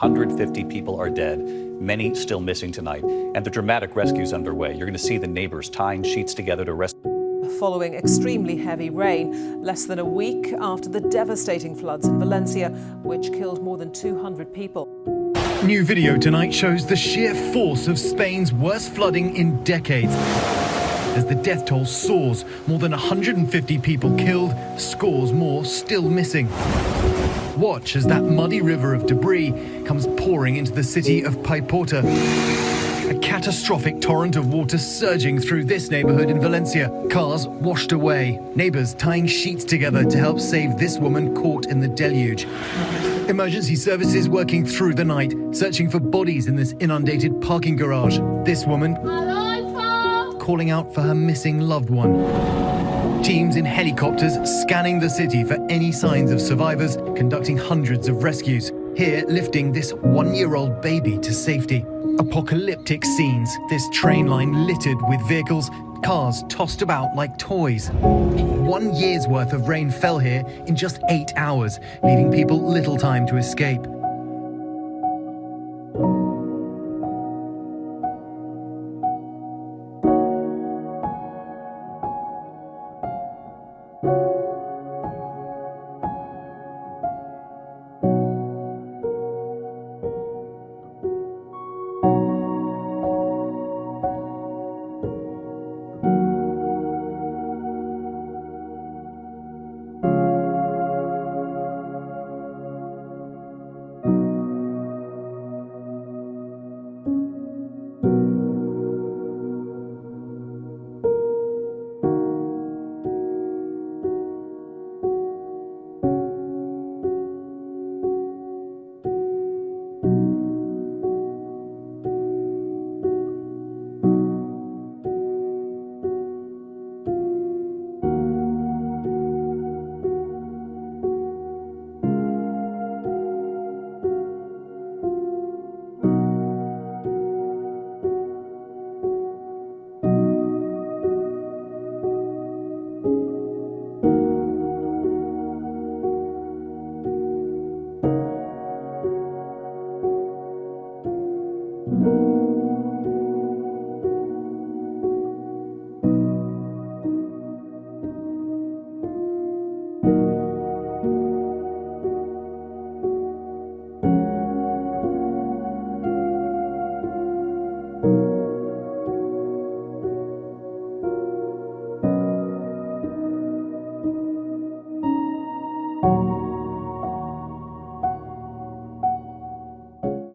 150 people are dead, many still missing tonight, and the dramatic rescue's underway. You're going to see the neighbors tying sheets together to rescue. Following extremely heavy rain, less than a week after the devastating floods in Valencia, which killed more than 200 people. New video tonight shows the sheer force of Spain's worst flooding in decades. As the death toll soars, more than 150 people killed, scores more still missing. Watch as that muddy river of debris comes pouring into the city of Paiporta. A catastrophic torrent of water surging through this neighborhood in Valencia. Cars washed away. Neighbors tying sheets together to help save this woman caught in the deluge. Emergency services working through the night, searching for bodies in this inundated parking garage. This woman calling out for her missing loved one. Teams in helicopters scanning the city for any signs of survivors, conducting hundreds of rescues. Here, lifting this one-year-old baby to safety. Apocalyptic scenes, this train line littered with vehicles, cars tossed about like toys. 1 year's worth of rain fell here in just 8 hours, leaving people little time to escape.